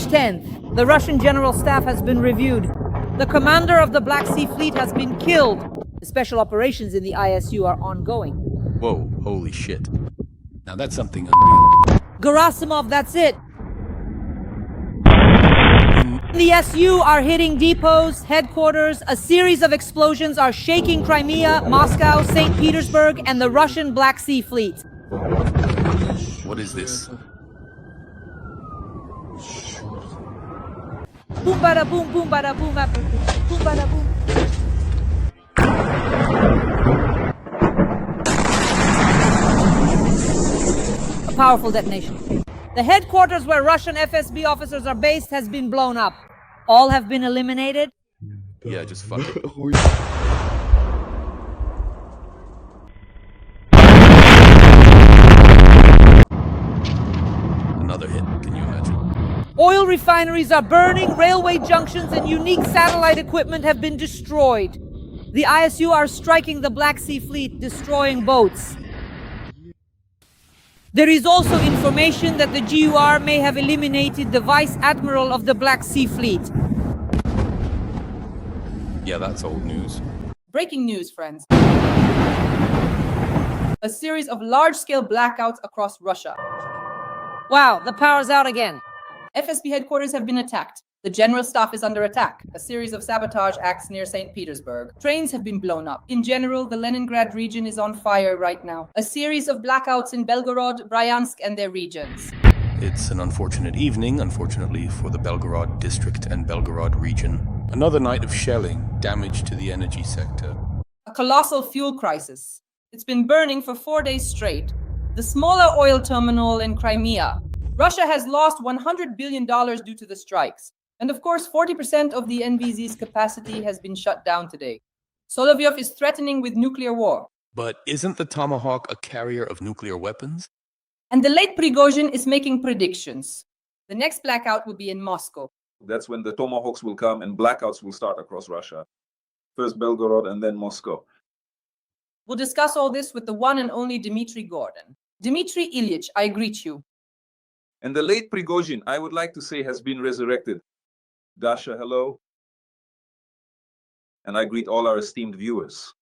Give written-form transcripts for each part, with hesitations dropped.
March 10th, the Russian General Staff has been reviewed. The commander of the Black Sea Fleet has been killed. The special operations in the ISU are ongoing. Whoa, holy shit. Now that's something unreal. Gerasimov, that's it. The SU are hitting depots, headquarters. A series of explosions are shaking Crimea, Moscow, Saint Petersburg, and the Russian Black Sea Fleet. What is this? Boom bada boom, boom bada boom, boom bada boom. A powerful detonation. The headquarters where Russian FSB officers are based has been blown up. All have been eliminated. Yeah, just fuck it. Another hit, can you imagine? Oil refineries are burning, railway junctions and unique satellite equipment have been destroyed. The ISU are striking the Black Sea Fleet, destroying boats. There is also information that the GUR may have eliminated the Vice Admiral of the Black Sea Fleet. Yeah, that's old news. Breaking news, friends. A series of large-scale blackouts across Russia. Wow, the power's out again. FSB headquarters have been attacked. The general staff is under attack. A series of sabotage acts near Saint Petersburg. Trains have been blown up. In general, the Leningrad region is on fire right now. A series of blackouts in Belgorod, Bryansk, and their regions. It's an unfortunate evening, unfortunately, for the Belgorod district and Belgorod region. Another night of shelling, damage to the energy sector. A colossal fuel crisis. It's been burning for 4 days straight. The smaller oil terminal in Crimea. Russia has lost $100 billion due to the strikes. And of course, 40% of the NVZ's capacity has been shut down today. Solovyov is threatening with nuclear war. But isn't the Tomahawk a carrier of nuclear weapons? And the late Prigozhin is making predictions. The next blackout will be in Moscow. That's when the Tomahawks will come and blackouts will start across Russia. First Belgorod and then Moscow. We'll discuss all this with the one and only Dmitry Gordon. Dmitry Ilyich, I greet you. And the late Prigozhin, I would like to say, has been resurrected. Dasha, hello. And I greet all our esteemed viewers.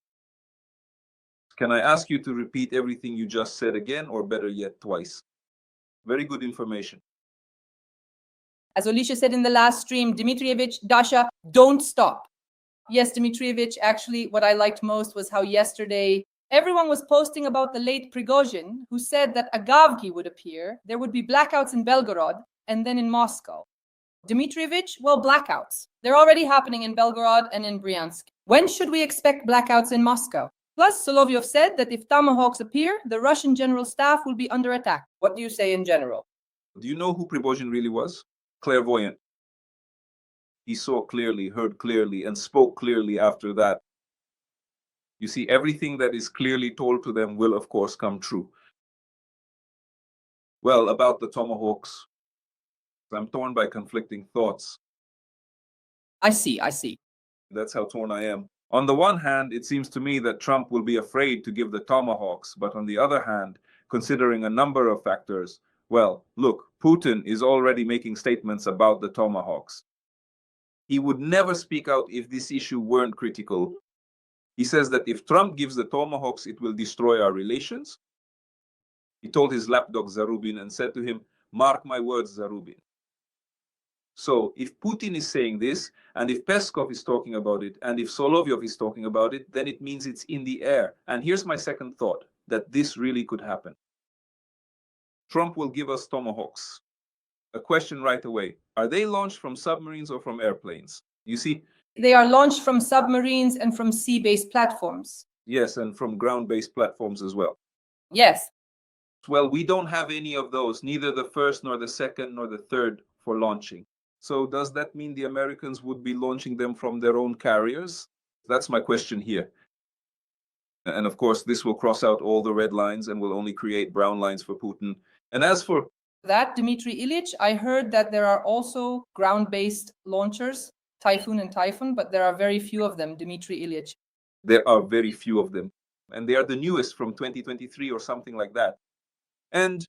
Can I ask you to repeat everything you just said again, or better yet, twice? Very good information. As Alicia said in the last stream, Dmitrievich, Dasha, don't stop. Yes, Dmitrievich, actually, what I liked most was how yesterday everyone was posting about the late Prigozhin, who said that Agavki would appear, there would be blackouts in Belgorod, and then in Moscow. Dmitrievich, well, blackouts. They're already happening in Belgorod and in Bryansk. When should we expect blackouts in Moscow? Plus, Solovyov said that if Tomahawks appear, the Russian general staff will be under attack. What do you say in general? Do you know who Prigozhin really was? Clairvoyant. He saw clearly, heard clearly, and spoke clearly after that. You see, everything that is clearly told to them will, of course, come true. Well, about the Tomahawks, I'm torn by conflicting thoughts. I see. That's how torn I am. On the one hand, it seems to me that Trump will be afraid to give the Tomahawks, but on the other hand, considering a number of factors, well, look, Putin is already making statements about the Tomahawks. He would never speak out if this issue weren't critical. He says that if Trump gives the Tomahawks, it will destroy our relations. He told his lapdog Zarubin and said to him, "Mark my words, Zarubin." So if Putin is saying this, and if Peskov is talking about it, and if Solovyov is talking about it, then it means it's in the air. And here's my second thought, that this really could happen. Trump will give us Tomahawks. A question right away. Are they launched from submarines or from airplanes? You see? They are launched from submarines and from sea-based platforms. Yes, and from ground-based platforms as well. Yes. Well, we don't have any of those, neither the first, nor the second, nor the third for launching. So does that mean the Americans would be launching them from their own carriers? That's my question here. And of course, this will cross out all the red lines and will only create brown lines for Putin. And as for that, Dmitry Ilyich, I heard that there are also ground-based launchers, Typhoon and Typhoon, but there are very few of them, Dmitry Ilyich. There are very few of them. And they are the newest from 2023 or something like that. And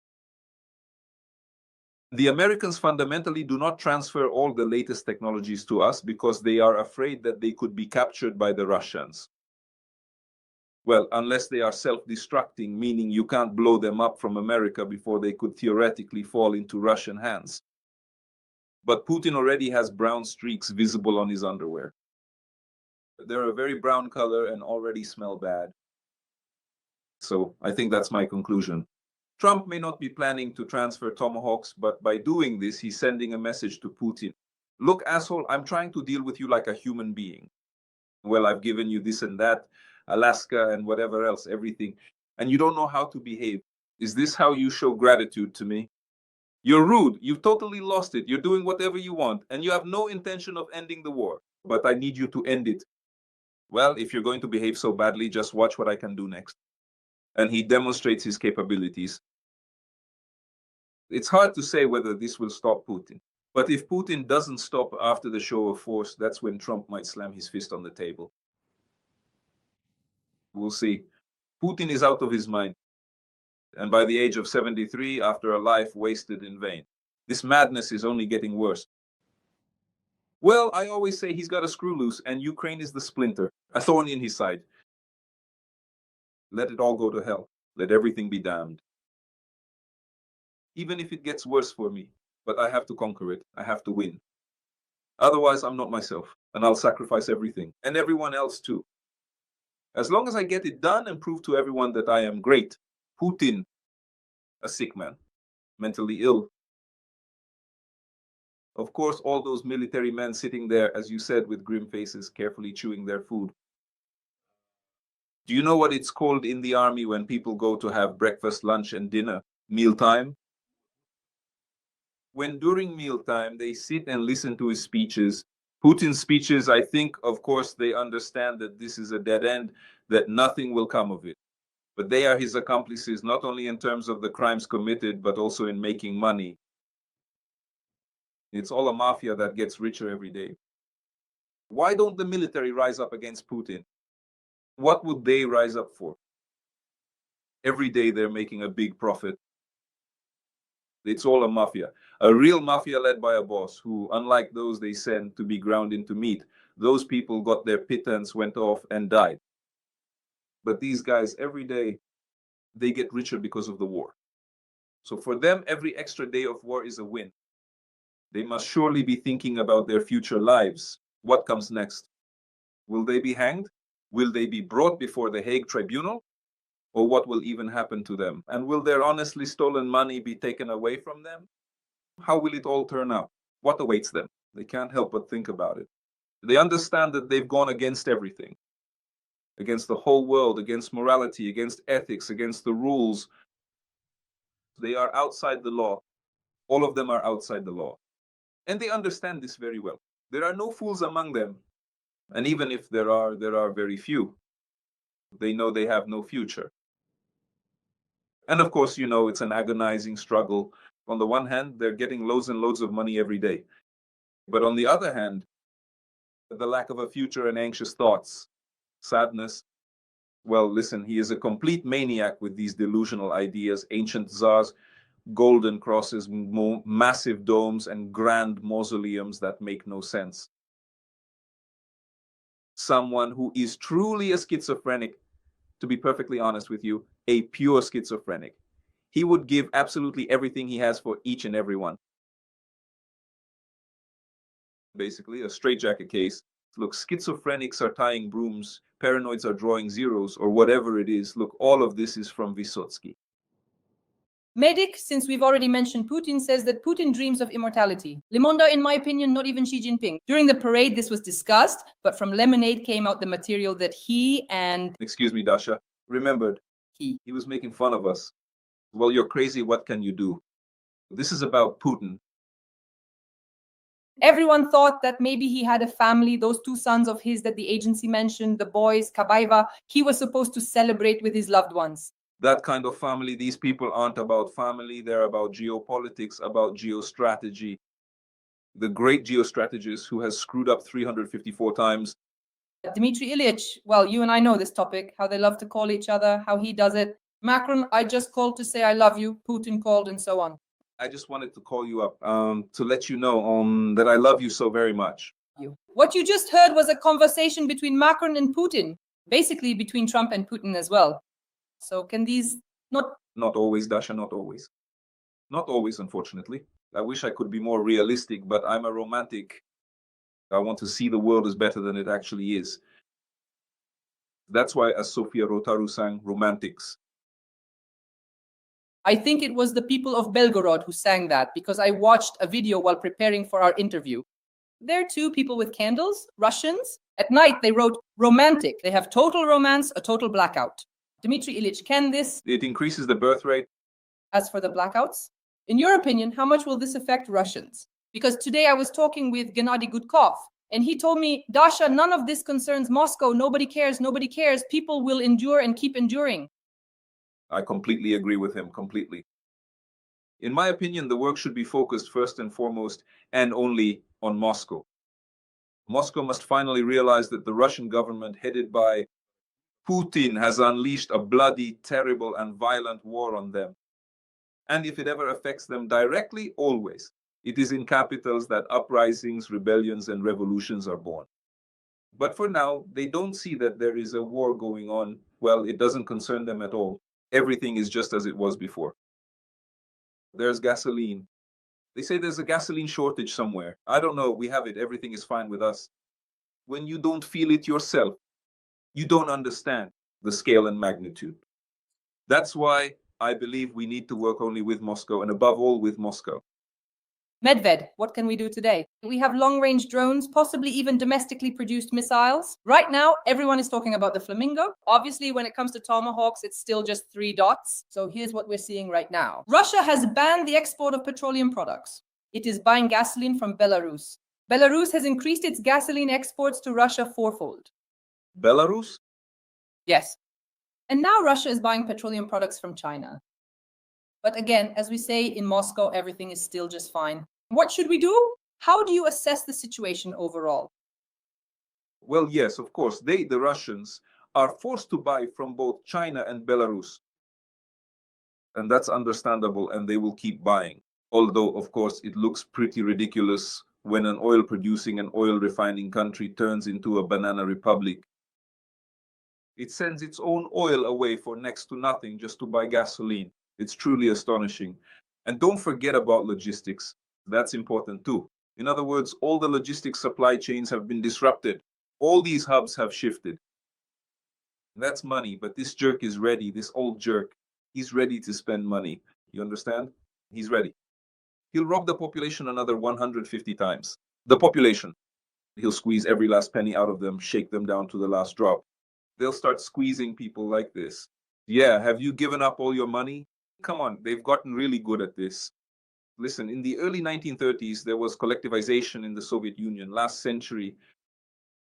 The Americans fundamentally do not transfer all the latest technologies to us because they are afraid that they could be captured by the Russians. Well, unless they are self-destructing, meaning you can't blow them up from America before they could theoretically fall into Russian hands. But Putin already has brown streaks visible on his underwear. They're a very brown color and already smell bad. So I think that's my conclusion. Trump may not be planning to transfer Tomahawks, but by doing this, he's sending a message to Putin. Look, asshole, I'm trying to deal with you like a human being. Well, I've given you this and that, Alaska and whatever else, everything, and you don't know how to behave. Is this how you show gratitude to me? You're rude. You've totally lost it. You're doing whatever you want, and you have no intention of ending the war. But I need you to end it. Well, if you're going to behave so badly, just watch what I can do next. And he demonstrates his capabilities. It's hard to say whether this will stop Putin. But if Putin doesn't stop after the show of force, that's when Trump might slam his fist on the table. We'll see. Putin is out of his mind. And by the age of 73, after a life wasted in vain, this madness is only getting worse. Well, I always say he's got a screw loose, and Ukraine is the splinter, a thorn in his side. Let it all go to hell. Let everything be damned. Even if it gets worse for me, but I have to conquer it. I have to win. Otherwise, I'm not myself, and I'll sacrifice everything, and everyone else too. As long as I get it done and prove to everyone that I am great, Putin, a sick man, mentally ill. Of course, all those military men sitting there, as you said, with grim faces, carefully chewing their food. Do you know what it's called in the army when people go to have breakfast, lunch, and dinner? Mealtime? When during mealtime they sit and listen to his speeches, Putin's speeches, I think, of course, they understand that this is a dead end, that nothing will come of it. But they are his accomplices, not only in terms of the crimes committed, but also in making money. It's all a mafia that gets richer every day. Why don't the military rise up against Putin? What would they rise up for? Every day they're making a big profit. It's all a mafia, a real mafia led by a boss who, unlike those they send to be ground into meat, those people got their pittance, went off and died. But these guys, every day, they get richer because of the war. So for them, every extra day of war is a win. They must surely be thinking about their future lives. What comes next? Will they be hanged? Will they be brought before the Hague Tribunal? Or what will even happen to them? And will their honestly stolen money be taken away from them? How will it all turn out? What awaits them? They can't help but think about it. They understand that they've gone against everything. Against the whole world, against morality, against ethics, against the rules. They are outside the law. All of them are outside the law. And they understand this very well. There are no fools among them. And even if there are very few. They know they have no future. And of course, it's an agonizing struggle. On the one hand, they're getting loads and loads of money every day. But on the other hand, the lack of a future and anxious thoughts, sadness. Well, listen, he is a complete maniac with these delusional ideas, ancient czars, golden crosses, massive domes, and grand mausoleums that make no sense. Someone who is truly a schizophrenic, to be perfectly honest with you, a pure schizophrenic. He would give absolutely everything he has for each and every one. Basically, a straitjacket case. Look, schizophrenics are tying brooms, paranoids are drawing zeros, or whatever it is. Look, all of this is from Vysotsky. Medic, since we've already mentioned Putin, says that Putin dreams of immortality. Le Monde, in my opinion, not even Xi Jinping. During the parade, this was discussed, but from Lemonade came out the material that he and... Excuse me, Dasha. Remembered. He was making fun of us. Well, you're crazy. What can you do? This is about Putin. Everyone thought that maybe he had a family, those two sons of his that the agency mentioned, the boys, Kabaiva, he was supposed to celebrate with his loved ones. That kind of family, these people aren't about family, they're about geopolitics, about geostrategy. The great geostrategist who has screwed up 354 times. Dmitry Ilyich, well, you and I know this topic, how they love to call each other, how he does it. Macron, I just called to say I love you. Putin called and so on. I just wanted to call you up to let you know that I love you so very much. What you just heard was a conversation between Macron and Putin, basically between Trump and Putin as well. So can these not... Not always, Dasha, not always. Not always, unfortunately. I wish I could be more realistic, but I'm a romantic. I want to see the world as better than it actually is. That's why, as Sofia Rotaru sang, romantics. I think it was the people of Belgorod who sang that, because I watched a video while preparing for our interview. There are two people with candles, Russians. At night, they wrote romantic. They have total romance, a total blackout. Dmitry Ilyich, can this... It increases the birth rate. As for the blackouts, in your opinion, how much will this affect Russians? Because today I was talking with Gennady Gudkov, and he told me, Dasha, none of this concerns Moscow. Nobody cares. Nobody cares. People will endure and keep enduring. I completely agree with him, completely. In my opinion, the work should be focused first and foremost and only on Moscow. Moscow must finally realize that the Russian government, headed by Putin, has unleashed a bloody, terrible, and violent war on them. And if it ever affects them directly, always, it is in capitals that uprisings, rebellions, and revolutions are born. But for now, they don't see that there is a war going on. Well, it doesn't concern them at all. Everything is just as it was before. There's gasoline. They say there's a gasoline shortage somewhere. I don't know. We have it. Everything is fine with us. When you don't feel it yourself, you don't understand the scale and magnitude. That's why I believe we need to work only with Moscow, and above all with Moscow. Medved, what can we do today? We have long-range drones, possibly even domestically produced missiles. Right now, everyone is talking about the Flamingo. Obviously, when it comes to Tomahawks, it's still just 3 dots. So here's what we're seeing right now. Russia has banned the export of petroleum products. It is buying gasoline from Belarus. Belarus has increased its gasoline exports to Russia 4-fold. Belarus? Yes. And now Russia is buying petroleum products from China. But again, as we say in Moscow, everything is still just fine. What should we do? How do you assess the situation overall? Well, yes, of course. They, the Russians, are forced to buy from both China and Belarus. And that's understandable, and they will keep buying. Although, of course, it looks pretty ridiculous when an oil-producing and oil-refining country turns into a banana republic. It sends its own oil away for next to nothing just to buy gasoline. It's truly astonishing. And don't forget about logistics. That's important too. In other words, all the logistics supply chains have been disrupted. All these hubs have shifted. That's money, but this jerk is ready, this old jerk. He's ready to spend money. You understand? He's ready. He'll rob the population another 150 times. The population. He'll squeeze every last penny out of them, shake them down to the last drop. They'll start squeezing people like this. Yeah, have you given up all your money? Come on, they've gotten really good at this. Listen, in the early 1930s, there was collectivization in the Soviet Union, last century.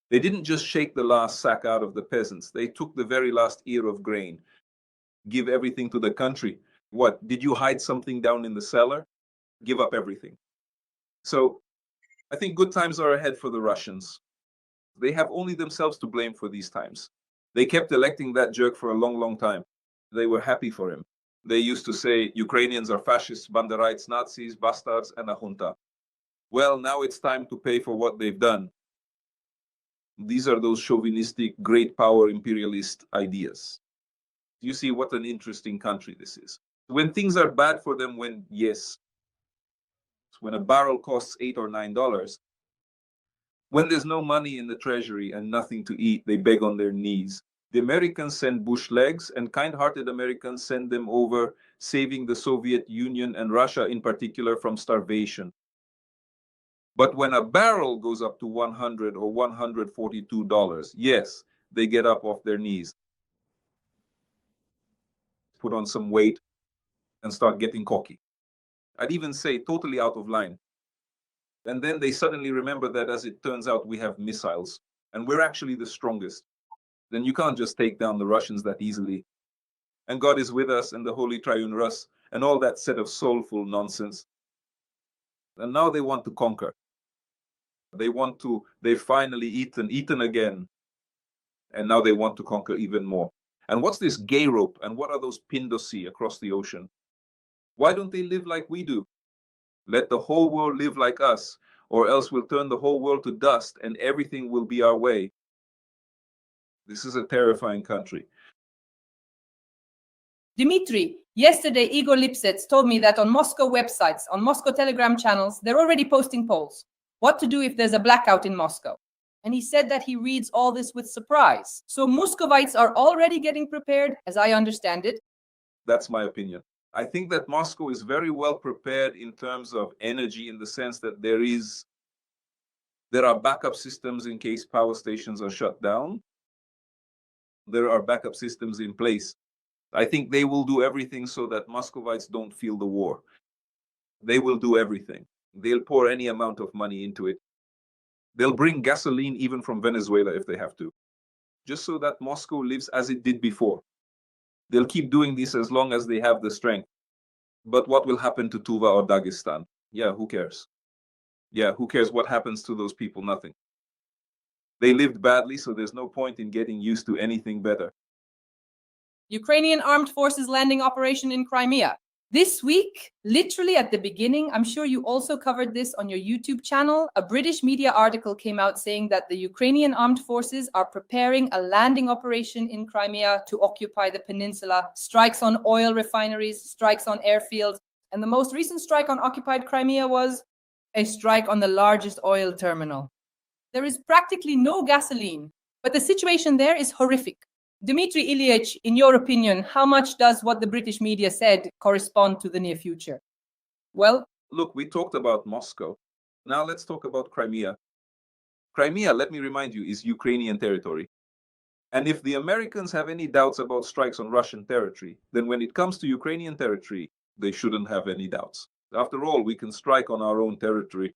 They didn't just shake the last sack out of the peasants. They took the very last ear of grain, give everything to the country. What, did you hide something down in the cellar? Give up everything. So I think good times are ahead for the Russians. They have only themselves to blame for these times. They kept electing that jerk for a long, long time. They were happy for him. They used to say Ukrainians are fascists, Banderites, Nazis, bastards, and a junta. Well, now it's time to pay for what they've done. These are those chauvinistic, great power imperialist ideas. You see what an interesting country this is. When things are bad for them, when a barrel costs $8 or $9, when there's no money in the treasury and nothing to eat, they beg on their knees. The Americans send bush legs, and kind-hearted Americans send them over, saving the Soviet Union and Russia in particular from starvation. But when a barrel goes up to $100 or $142, yes, they get up off their knees, put on some weight, and start getting cocky. I'd even say totally out of line. And then they suddenly remember that, as it turns out, we have missiles, and we're actually the strongest. Then you can't just take down the Russians that easily. And God is with us, and the Holy Triune Rus, and all that set of soulful nonsense. And now they want to conquer. They've finally eaten again. And now they want to conquer even more. And what's this gay rope? And what are those Pindosi across the ocean? Why don't they live like we do? Let the whole world live like us, or else we'll turn the whole world to dust and everything will be our way. This is a terrifying country. Dmitry, yesterday Igor Lipsets told me that on Moscow websites, on Moscow Telegram channels, they're already posting polls. What to do if there's a blackout in Moscow? And he said that he reads all this with surprise. So Muscovites are already getting prepared, as I understand it. That's my opinion. I think that Moscow is very well prepared in terms of energy, in the sense that there are backup systems in case power stations are shut down. There are backup systems in place. I think they will do everything so that Muscovites don't feel the war. They will do everything. They'll pour any amount of money into it. They'll bring gasoline even from Venezuela if they have to, just so that Moscow lives as it did before. They'll keep doing this as long as they have the strength. But what will happen to Tuva or Dagestan? Yeah, who cares? Yeah, who cares what happens to those people? Nothing. They lived badly, so there's no point in getting used to anything better. Ukrainian armed forces landing operation in Crimea. This week, literally at the beginning, I'm sure you also covered this on your YouTube channel, a British media article came out saying that the Ukrainian armed forces are preparing a landing operation in Crimea to occupy the peninsula, strikes on oil refineries, strikes on airfields, and the most recent strike on occupied Crimea was a strike on the largest oil terminal. There is practically no gasoline, but the situation there is horrific. Dmitry Ilyich, in your opinion, how much does what the British media said correspond to the near future? Well, look, we talked about Moscow. Now let's talk about Crimea. Crimea, let me remind you, is Ukrainian territory. And if the Americans have any doubts about strikes on Russian territory, then when it comes to Ukrainian territory, they shouldn't have any doubts. After all, we can strike on our own territory.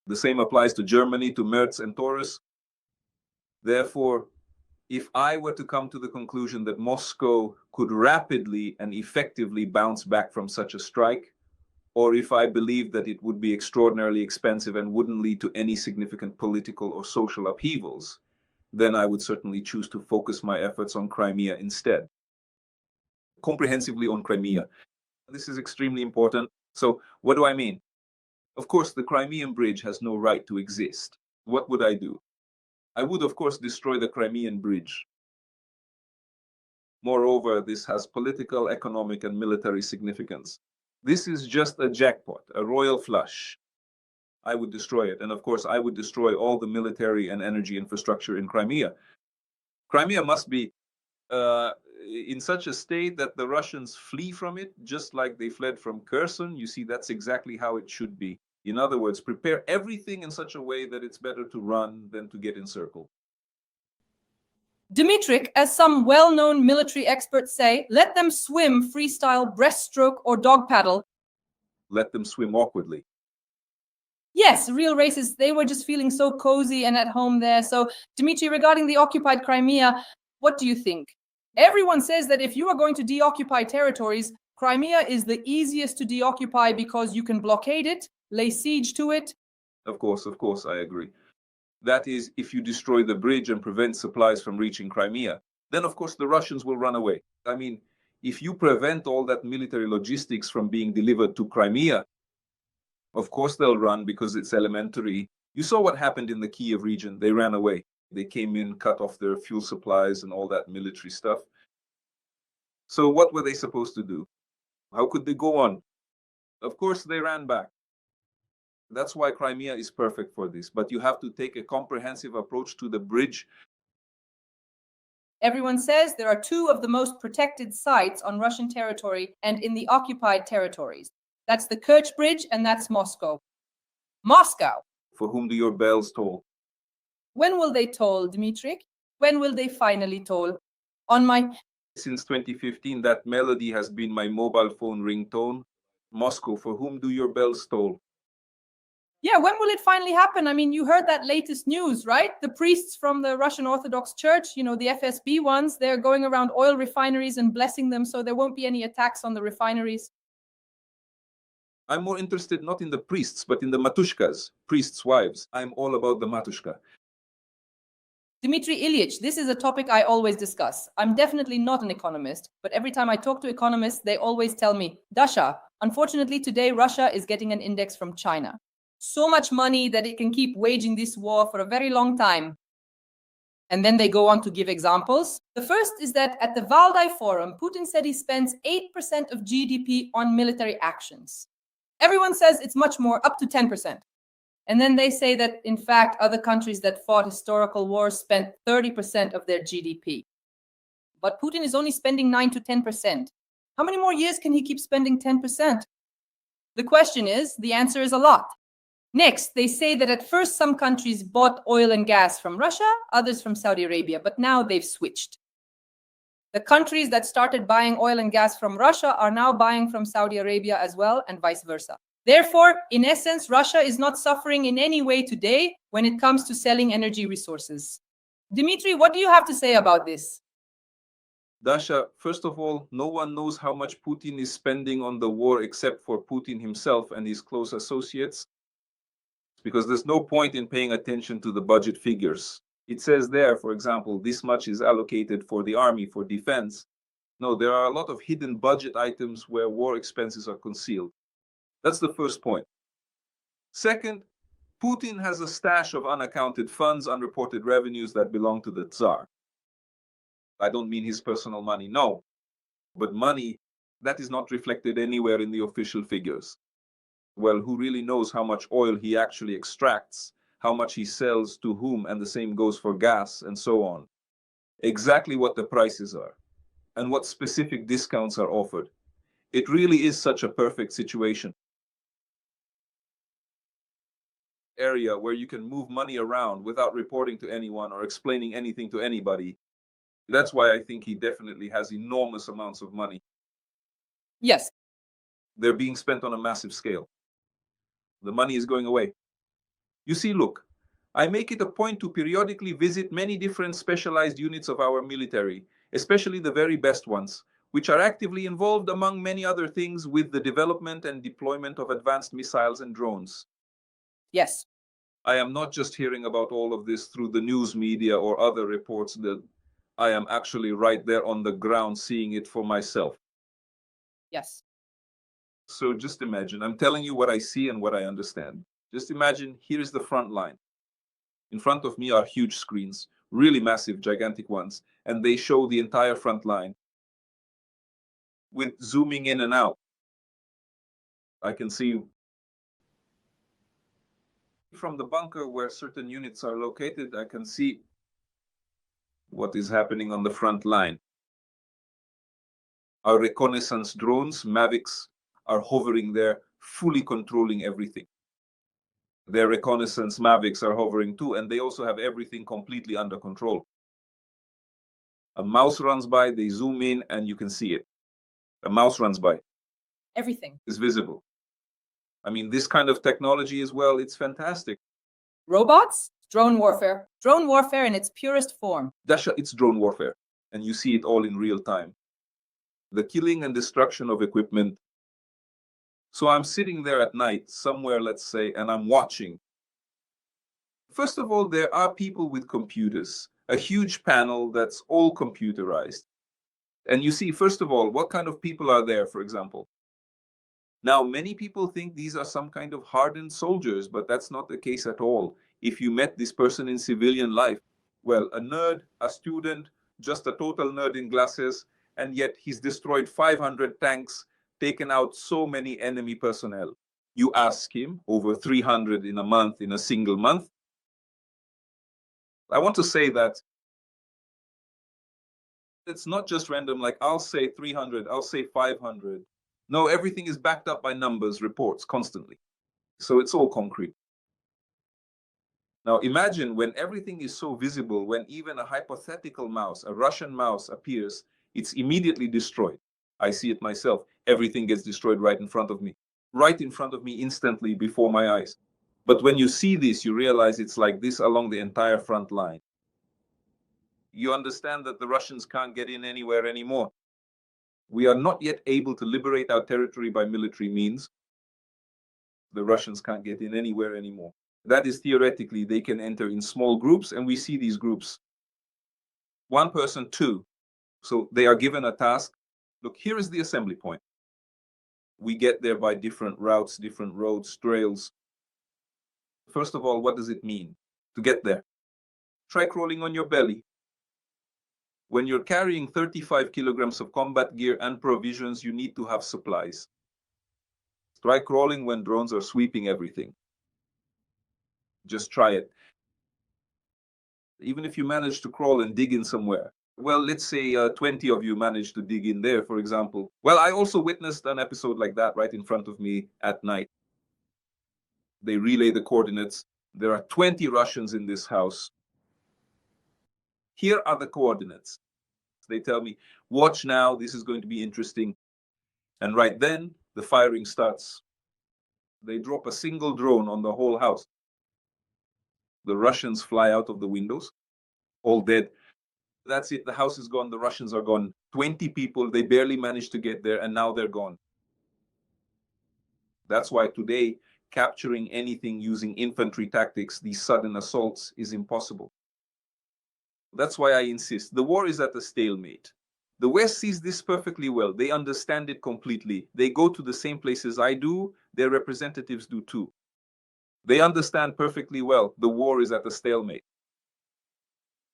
The same applies to Germany, to Merz and Taurus. Therefore, if I were to come to the conclusion that Moscow could rapidly and effectively bounce back from such a strike, or if I believe that it would be extraordinarily expensive and wouldn't lead to any significant political or social upheavals, then I would certainly choose to focus my efforts on Crimea instead. Comprehensively on Crimea. This is extremely important. So what do I mean? Of course, the Crimean bridge has no right to exist. What would I do? I would, of course, destroy the Crimean bridge. Moreover, this has political, economic, and military significance. This is just a jackpot, a royal flush. I would destroy it. And of course, I would destroy all the military and energy infrastructure in Crimea. Crimea must be in such a state that the Russians flee from it, just like they fled from Kherson. You see, that's exactly how it should be. In other words, prepare everything in such a way that it's better to run than to get encircled. Dmitry, as some well-known military experts say, let them swim freestyle, breaststroke, or dog paddle. Let them swim awkwardly. Yes, real racists, they were just feeling so cozy and at home there. So, Dmitry, regarding the occupied Crimea, what do you think? Everyone says that if you are going to deoccupy territories, Crimea is the easiest to deoccupy because you can blockade it, lay siege to it. Of course, I agree. That is, if you destroy the bridge and prevent supplies from reaching Crimea, then of course the Russians will run away. I mean, if you prevent all that military logistics from being delivered to Crimea, of course they'll run because it's elementary. You saw what happened in the Kiev region. They ran away. They came in, cut off their fuel supplies and all that military stuff. So what were they supposed to do? How could they go on? Of course, they ran back. That's why Crimea is perfect for this. But you have to take a comprehensive approach to the bridge. Everyone says there are two of the most protected sites on Russian territory and in the occupied territories. That's the Kerch Bridge and that's Moscow. Moscow! For whom do your bells toll? When will they toll, Dmitry? When will they finally toll? Since 2015, that melody has been my mobile phone ringtone. Moscow, for whom do your bells toll? Yeah, when will it finally happen? I mean, you heard that latest news, right? The priests from the Russian Orthodox Church, you know, the FSB ones, they're going around oil refineries and blessing them so there won't be any attacks on the refineries. I'm more interested not in the priests, but in the matushkas, priests' wives. I'm all about the matushka. Dmitry Ilyich, this is a topic I always discuss. I'm definitely not an economist, but every time I talk to economists, they always tell me, Dasha, Unfortunately, today, Russia is getting an index from China. So much money that it can keep waging this war for a very long time. And then they go on to give examples. The first is that at the Valdai Forum, Putin said he spends 8% of GDP on military actions. Everyone says it's much more, up to 10%. And then they say that, in fact, other countries that fought historical wars spent 30% of their GDP. But Putin is only spending 9 to 10%. How many more years can he keep spending 10%? The question is, the answer is a lot. Next, they say that at first some countries bought oil and gas from Russia, others from Saudi Arabia, but now they've switched. The countries that started buying oil and gas from Russia are now buying from Saudi Arabia as well, and vice versa. Therefore, in essence, Russia is not suffering in any way today when it comes to selling energy resources. Dmitry, what do you have to say about this? Dasha, first of all, no one knows how much Putin is spending on the war except for Putin himself and his close associates, because there's no point in paying attention to the budget figures. It says there, for example, this much is allocated for the army, for defense. No, there are a lot of hidden budget items where war expenses are concealed. That's the first point. Second, Putin has a stash of unaccounted funds, unreported revenues that belong to the Tsar. I don't mean his personal money, no, but money that is not reflected anywhere in the official figures. Well, who really knows how much oil he actually extracts, how much he sells to whom, and the same goes for gas and so on. Exactly what the prices are and what specific discounts are offered. It really is such a perfect situation. Area where you can move money around without reporting to anyone or explaining anything to anybody. That's why I think he definitely has enormous amounts of money. Yes. They're being spent on a massive scale. The money is going away. You see, look, I make it a point to periodically visit many different specialized units of our military, especially the very best ones, which are actively involved, among many other things, with the development and deployment of advanced missiles and drones. Yes. I am not just hearing about all of this through the news media or other reports. That I am actually right there on the ground seeing it for myself. Yes. So just imagine, I'm telling you what I see and what I understand. Just imagine, here is the front line. In front of me are huge screens, really massive, gigantic ones, and they show the entire front line with zooming in and out. I can see from the bunker where certain units are located, I can see what is happening on the front line. Our reconnaissance drones, Mavics, are hovering there, fully controlling everything. Their reconnaissance Mavics are hovering too, and they also have everything completely under control. A mouse runs by, they zoom in, and you can see it. A mouse runs by. Everything is visible. I mean, this kind of technology as well, it's fantastic. Robots, drone warfare in its purest form. Dasha, it's drone warfare, and you see it all in real time. The killing and destruction of equipment. So I'm sitting there at night, somewhere, let's say, and I'm watching. First of all, there are people with computers, a huge panel that's all computerized. And you see, first of all, what kind of people are there, for example? Now, many people think these are some kind of hardened soldiers, but that's not the case at all. If you met this person in civilian life, well, a nerd, a student, just a total nerd in glasses, and yet he's destroyed 500 tanks, taken out so many enemy personnel. You ask him, over 300 in a month, in a single month. I want to say that it's not just random, like I'll say 300, I'll say 500. No, everything is backed up by numbers, reports, constantly. So it's all concrete. Now imagine when everything is so visible, when even a hypothetical mouse, a Russian mouse appears, it's immediately destroyed. I see it myself. Everything gets destroyed right in front of me instantly before my eyes. But when you see this, you realize it's like this along the entire front line. You understand that the Russians can't get in anywhere anymore. We are not yet able to liberate our territory by military means. The Russians can't get in anywhere anymore. That is, theoretically, they can enter in small groups, and we see these groups. One person, two. So they are given a task. Look, here is the assembly point. We get there by different routes, different roads, trails. First of all, what does it mean to get there? Try crawling on your belly. When you're carrying 35 kilograms of combat gear and provisions, you need to have supplies. Try crawling when drones are sweeping everything. Just try it. Even if you manage to crawl and dig in somewhere. Well, let's say 20 of you managed to dig in there, for example. Well, I also witnessed an episode like that right in front of me at night. They relay the coordinates. There are 20 Russians in this house. Here are the coordinates. They tell me, watch now, this is going to be interesting. And right then, the firing starts. They drop a single drone on the whole house. The Russians fly out of the windows, all dead. That's it, the house is gone, the Russians are gone. 20 people, they barely managed to get there, and now they're gone. That's why today, capturing anything using infantry tactics, these sudden assaults, is impossible. That's why I insist, the war is at a stalemate. The West sees this perfectly well. They understand it completely. They go to the same places I do. Their representatives do too. They understand perfectly well the war is at a stalemate.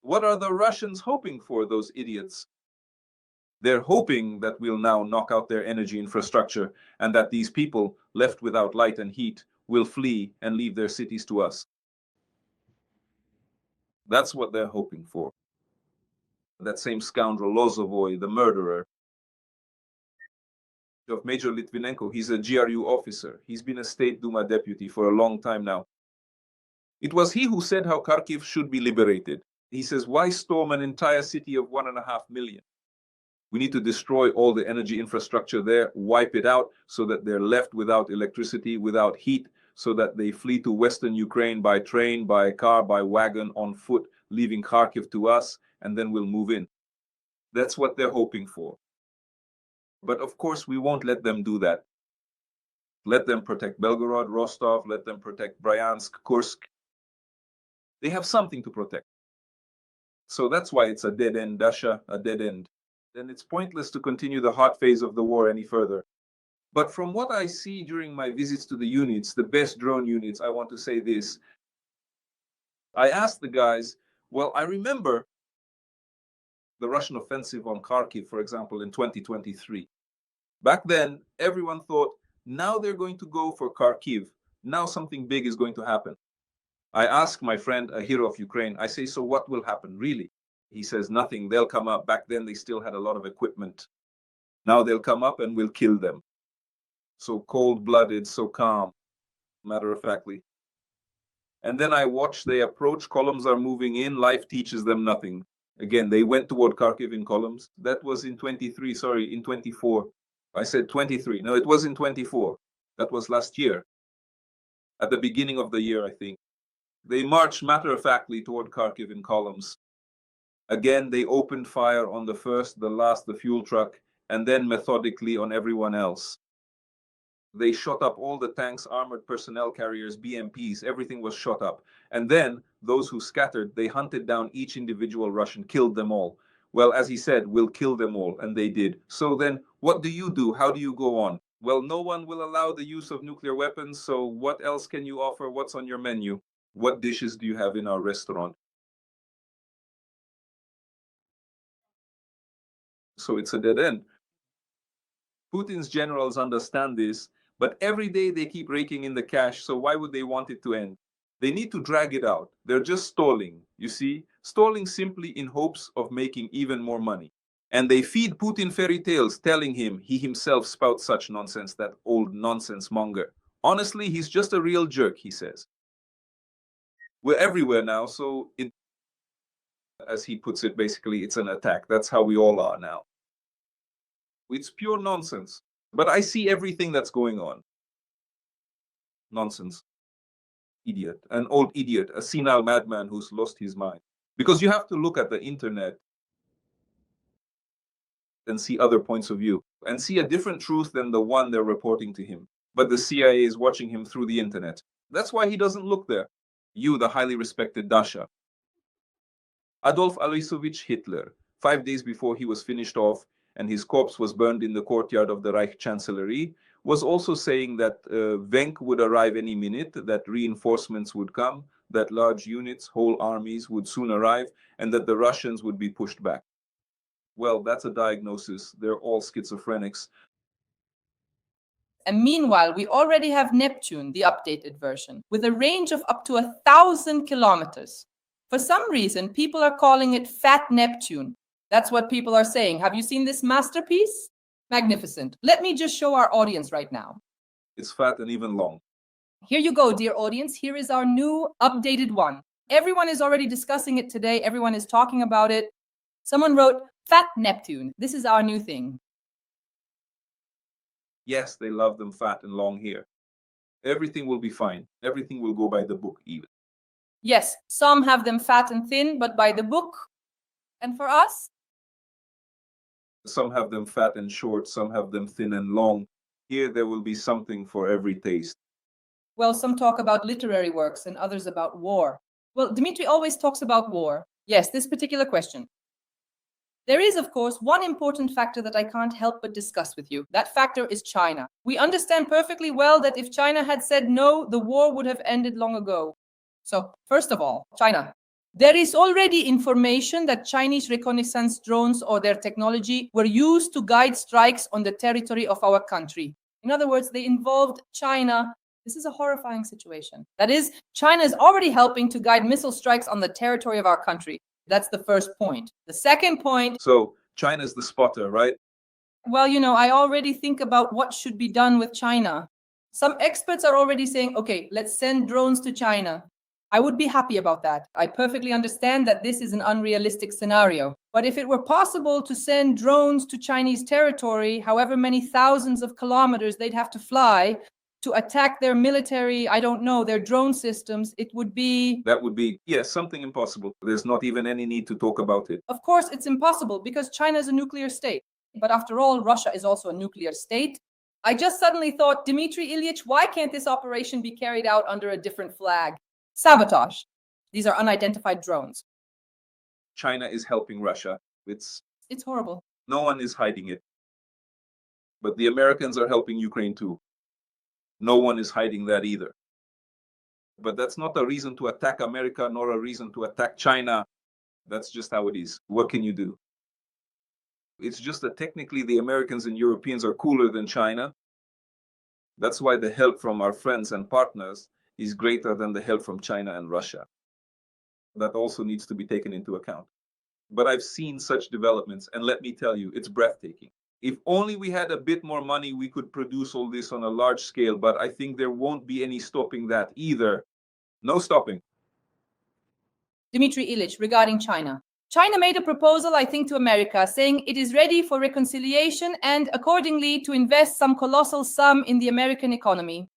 What are the Russians hoping for, those idiots? They're hoping that we'll now knock out their energy infrastructure and that these people, left without light and heat, will flee and leave their cities to us. That's what they're hoping for. That same scoundrel Lozovoy, the murderer of Major Litvinenko, he's a GRU officer. He's been a State Duma deputy for a long time now. It was he who said how Kharkiv should be liberated. He says, why storm an entire city of 1.5 million? We need to destroy all the energy infrastructure there, wipe it out so that they're left without electricity, without heat, so that they flee to Western Ukraine by train, by car, by wagon, on foot, leaving Kharkiv to us, and then we'll move in. That's what they're hoping for. But of course, we won't let them do that. Let them protect Belgorod, Rostov, let them protect Bryansk, Kursk. They have something to protect. So that's why it's a dead end, Dasha, a dead end. Then it's pointless to continue the hot phase of the war any further. But from what I see during my visits to the units, the best drone units, I want to say this. I asked the guys, well, I remember the Russian offensive on Kharkiv, for example, in 2023. Back then, everyone thought, now they're going to go for Kharkiv. Now something big is going to happen. I asked my friend, a hero of Ukraine, I say, so what will happen, really? He says, nothing, they'll come up. Back then, they still had a lot of equipment. Now they'll come up and we'll kill them. So cold-blooded, so calm, matter-of-factly. And then I watch they approach, columns are moving in, life teaches them nothing. Again, they went toward Kharkiv in columns. That was in 23, sorry, in 24. I said 23. No, it was in 24. That was last year. At the beginning of the year, I think. They marched matter-of-factly toward Kharkiv in columns. Again, they opened fire on the first, the last, the fuel truck, and then methodically on everyone else. They shot up all the tanks, armored personnel carriers, BMPs, everything was shot up. And then, those who scattered, they hunted down each individual Russian, killed them all. Well, as he said, we'll kill them all, and they did. So then, what do you do? How do you go on? Well, no one will allow the use of nuclear weapons, so what else can you offer? What's on your menu? What dishes do you have in our restaurant? So it's a dead end. Putin's generals understand this, but every day they keep raking in the cash, so why would they want it to end? They need to drag it out. They're just stalling, you see? Stalling simply in hopes of making even more money. And they feed Putin fairy tales, telling him he himself spouts such nonsense, that old nonsense monger. Honestly, he's just a real jerk, he says. We're everywhere now, so as he puts it, basically, it's an attack. That's how we all are now. It's pure nonsense. But I see everything that's going on. Nonsense. Idiot. An old idiot. A senile madman who's lost his mind. Because you have to look at the internet and see other points of view. And see a different truth than the one they're reporting to him. But the CIA is watching him through the internet. That's why he doesn't look there. You, the highly respected Dasha. Adolf Aloisovich Hitler, 5 days before he was finished off and his corpse was burned in the courtyard of the Reich Chancellery, was also saying that Venk would arrive any minute, that reinforcements would come, that large units, whole armies would soon arrive, and that the Russians would be pushed back. Well, that's a diagnosis. They're all schizophrenics. And meanwhile, we already have Neptune, the updated version, with a range of up to 1,000 kilometers. For some reason, people are calling it Fat Neptune. That's what people are saying. Have you seen this masterpiece? Magnificent. Let me just show our audience right now. It's fat and even long. Here you go, dear audience. Here is our new updated one. Everyone is already discussing it today. Everyone is talking about it. Someone wrote, Fat Neptune. This is our new thing. Yes, they love them fat and long here. Everything will be fine. Everything will go by the book even. Yes, some have them fat and thin, but by the book. And for us? Some have them fat and short, some have them thin and long. Here there will be something for every taste. Well, some talk about literary works and others about war. Well, Dmitry always talks about war. Yes, this particular question. There is, of course, one important factor that I can't help but discuss with you. That factor is China. We understand perfectly well that if China had said no, the war would have ended long ago. So, first of all, China. There is already information that Chinese reconnaissance drones or their technology were used to guide strikes on the territory of our country. In other words, they involved China. This is a horrifying situation. That is, China is already helping to guide missile strikes on the territory of our country. That's the first point. The second point... So, China's the spotter, right? Well, I already think about what should be done with China. Some experts are already saying, okay, let's send drones to China. I would be happy about that. I perfectly understand that this is an unrealistic scenario. But if it were possible to send drones to Chinese territory, however many thousands of kilometers they'd have to fly to attack their military, I don't know, their drone systems, it would be... That would be, yes, something impossible. There's not even any need to talk about it. Of course, it's impossible because China is a nuclear state. But after all, Russia is also a nuclear state. I just suddenly thought, Dmitry Ilyich, why can't this operation be carried out under a different flag? Sabotage. These are unidentified drones. China is helping Russia. It's horrible. No one is hiding it. But the Americans are helping Ukraine too. No one is hiding that either. But that's not a reason to attack America, nor a reason to attack China. That's just how it is. What can you do? It's just that technically the Americans and Europeans are cooler than China. That's why the help from our friends and partners is greater than the help from China and Russia. That also needs to be taken into account. But I've seen such developments, and let me tell you, it's breathtaking. If only we had a bit more money, we could produce all this on a large scale, but I think there won't be any stopping that either. No stopping. Dmitry Ilyich, regarding China. China made a proposal, I think, to America, saying it is ready for reconciliation and accordingly to invest some colossal sum in the American economy.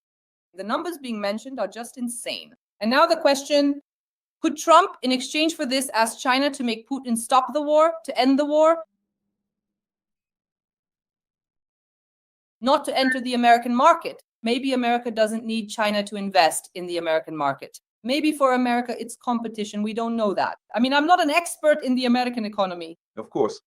The numbers being mentioned are just insane. And now the question, could Trump, in exchange for this, ask China to make Putin stop the war, to end the war? Not to enter the American market. Maybe America doesn't need China to invest in the American market. Maybe for America, it's competition. We don't know that. I mean, I'm not an expert in the American economy. Of course.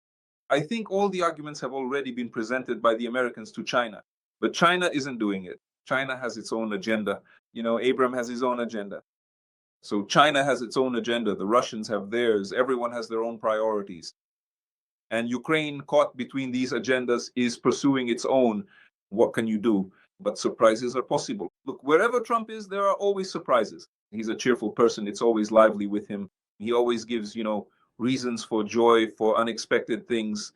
I think all the arguments have already been presented by the Americans to China. But China isn't doing it. China has its own agenda. Abraham has his own agenda. So China has its own agenda. The Russians have theirs. Everyone has their own priorities. And Ukraine, caught between these agendas, is pursuing its own. What can you do? But surprises are possible. Look, wherever Trump is, there are always surprises. He's a cheerful person. It's always lively with him. He always gives, reasons for joy, for unexpected things.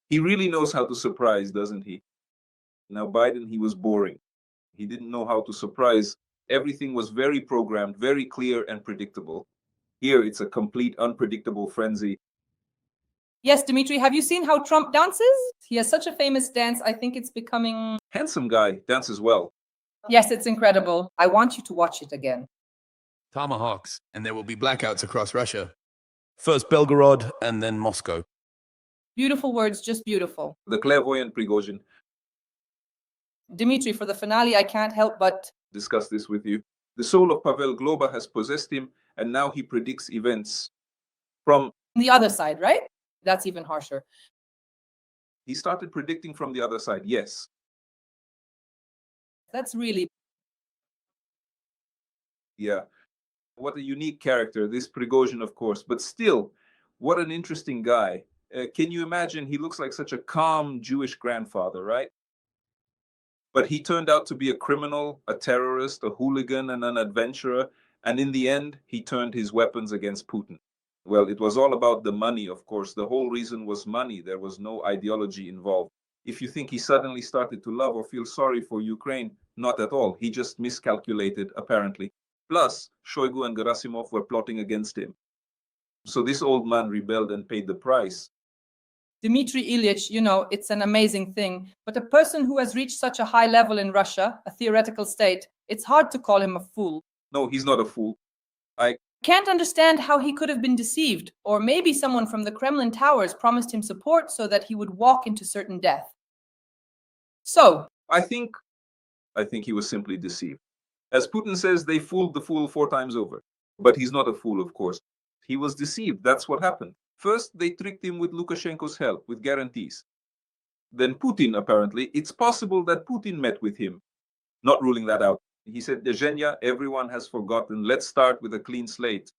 He really knows how to surprise, doesn't he? Now, Biden, he was boring. He didn't know how to surprise. Everything was very programmed, very clear and predictable. Here, it's a complete unpredictable frenzy. Yes, Dmitry, have you seen how Trump dances? He has such a famous dance. I think it's becoming... Handsome guy, dances well. Yes, it's incredible. I want you to watch it again. Tomahawks, and there will be blackouts across Russia. First Belgorod, and then Moscow. Beautiful words, just beautiful. The clairvoyant Prigozhin. Dmitry, for the finale, I can't help but... discuss this with you. The soul of Pavel Globa has possessed him, and now he predicts events from... the other side, right? That's even harsher. He started predicting from the other side, yes. That's really. Yeah. What a unique character, this Prigozhin, of course, but still, what an interesting guy. Can you imagine? He looks like such a calm Jewish grandfather, right? But he turned out to be a criminal, a terrorist, a hooligan, and an adventurer. And in the end, he turned his weapons against Putin. Well, it was all about the money, of course. The whole reason was money. There was no ideology involved. If you think he suddenly started to love or feel sorry for Ukraine, not at all. He just miscalculated, apparently. Plus, Shoigu and Gerasimov were plotting against him. So this old man rebelled and paid the price. Dmitry Ilyich, it's an amazing thing, but a person who has reached such a high level in Russia, a theoretical state, it's hard to call him a fool. No, he's not a fool. I Can't understand how he could have been deceived, or maybe someone from the Kremlin towers promised him support so that he would walk into certain death. So, I think he was simply deceived. As Putin says, they fooled the fool 4 times over. But he's not a fool, of course. He was deceived. That's what happened. First, they tricked him with Lukashenko's help, with guarantees. Then Putin, apparently, it's possible that Putin met with him. Not ruling that out. He said, Zhenya, everyone has forgotten. Let's start with a clean slate.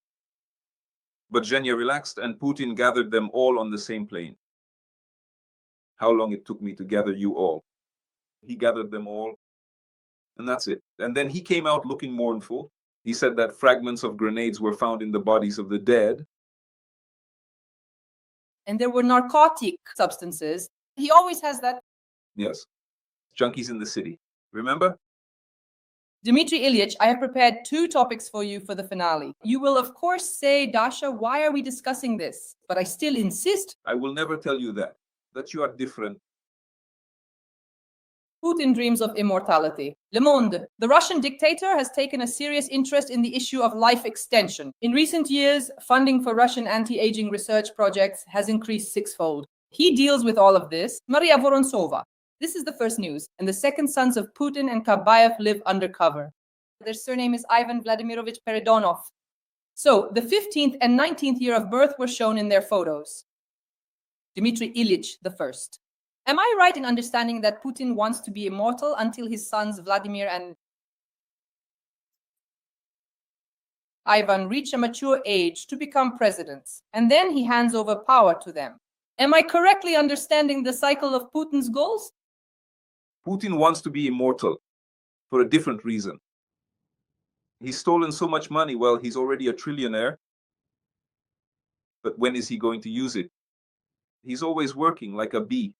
But Zhenya relaxed and Putin gathered them all on the same plane. How long it took me to gather you all. He gathered them all. And that's it. And then he came out looking mournful. He said that fragments of grenades were found in the bodies of the dead. and there were narcotic substances. He always has that. Yes. Junkies in the city. Remember? Dmitry Ilyich, I have prepared 2 topics for you for the finale. You will, of course, say, Dasha, why are we discussing this? But I still insist. I will never tell you that you are different. Putin dreams of immortality. Le Monde. The Russian dictator has taken a serious interest in the issue of life extension. In recent years, funding for Russian anti-aging research projects has increased 6-fold. He deals with all of this. Maria Vorontsova. This is the first news, and the second sons of Putin and Kabayev live undercover. Their surname is Ivan Vladimirovich Peredonov. So, the 15th and 19th year of birth were shown in their photos. Dmitry Ilyich the first. Am I right in understanding that Putin wants to be immortal until his sons Vladimir and Ivan reach a mature age to become presidents, and then he hands over power to them? Am I correctly understanding the cycle of Putin's goals? Putin wants to be immortal for a different reason. He's stolen so much money. Well, he's already a trillionaire. But when is he going to use it? He's always working like a bee.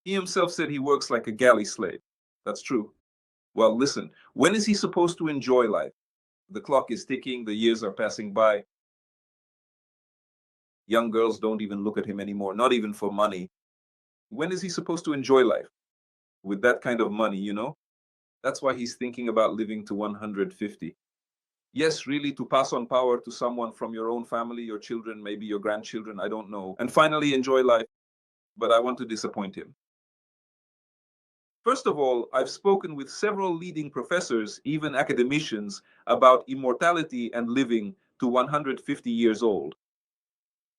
He himself said he works like a galley slave. That's true. Well, listen, when is he supposed to enjoy life? The clock is ticking, the years are passing by. Young girls don't even look at him anymore, not even for money. When is he supposed to enjoy life? With that kind of money, you know? That's why he's thinking about living to 150. Yes, really, to pass on power to someone from your own family, your children, maybe your grandchildren, I don't know. And finally enjoy life. But I want to disappoint him. First of all, I've spoken with several leading professors, even academicians, about immortality and living to 150 years old.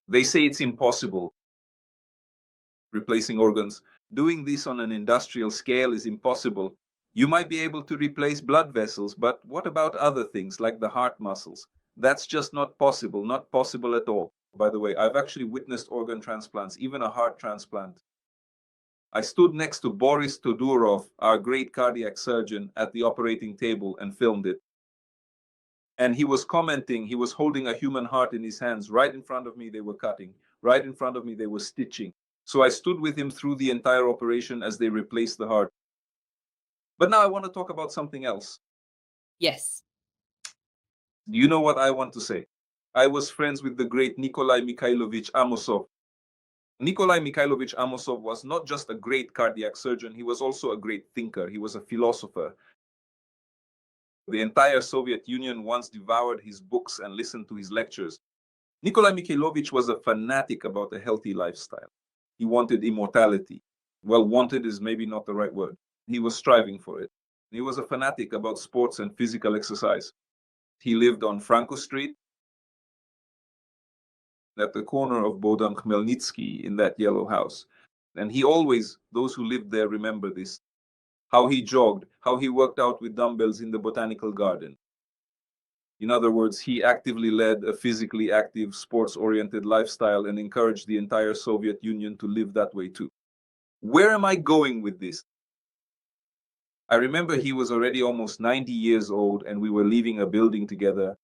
They say it's impossible. Replacing organs. Doing this on an industrial scale is impossible. You might be able to replace blood vessels, but what about other things like the heart muscles? That's just not possible at all. By the way, I've actually witnessed organ transplants, even a heart transplant. I stood next to Boris Todurov, our great cardiac surgeon, at the operating table and filmed it. And he was commenting, he was holding a human heart in his hands. Right in front of me, they were cutting. Right in front of me, they were stitching. So I stood with him through the entire operation as they replaced the heart. But now I want to talk about something else. Yes. Do you know what I want to say? I was friends with the great Nikolai Mikhailovich Amosov. Nikolai Mikhailovich Amosov was not just a great cardiac surgeon, he was also a great thinker. He was a philosopher. The entire Soviet Union once devoured his books and listened to his lectures. Nikolai Mikhailovich was a fanatic about a healthy lifestyle. He wanted immortality. Well, wanted is maybe not the right word. He was striving for it. He was a fanatic about sports and physical exercise. He lived on Franco Street, at the corner of Bodan Khmelnytsky, in that yellow house. And he always, those who lived there remember this. how he jogged, how he worked out with dumbbells in the botanical garden. In other words, he actively led a physically active, sports-oriented lifestyle and encouraged the entire Soviet Union to live that way too. Where am I going with this? I remember he was already almost 90 years old and we were leaving a building together.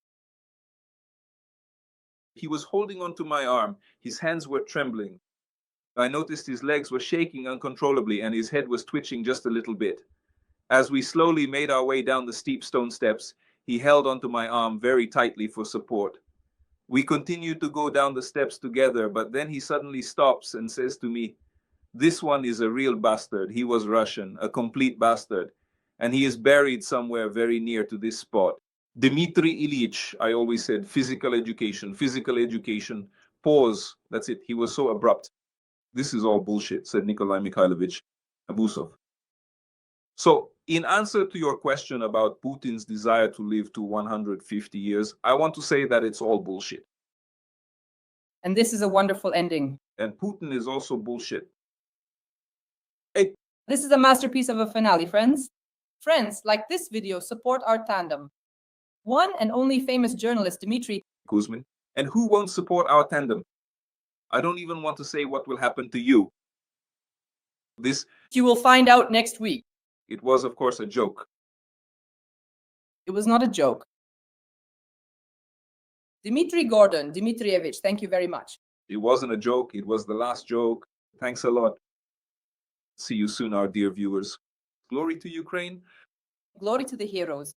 He was holding onto my arm. His hands were trembling. I noticed his legs were shaking uncontrollably and his head was twitching just a little bit. As we slowly made our way down the steep stone steps, he held onto my arm very tightly for support. We continued to go down the steps together, but then he suddenly stops and says to me, "This one is a real bastard. He was Russian, a complete bastard. And he is buried somewhere very near to this spot." Dmitry Ilyich, I always said, physical education, pause. That's it. He was so abrupt. "This is all bullshit," said Nikolai Mikhailovich Abusov. So, in answer to your question about Putin's desire to live to 150 years, I want to say that it's all bullshit. And this is a wonderful ending. And Putin is also bullshit. This is a masterpiece of a finale, friends. Friends, like this video, support our tandem. One and only famous journalist, Dmitry Kuzmin. And who won't support our tandem? I don't even want to say what will happen to you. You will find out next week. It was, of course, a joke. It was not a joke. Dmitry Gordon Dmitrievich, thank you very much. It wasn't a joke. It was the last joke. Thanks a lot. See you soon, our dear viewers. Glory to Ukraine. Glory to the heroes.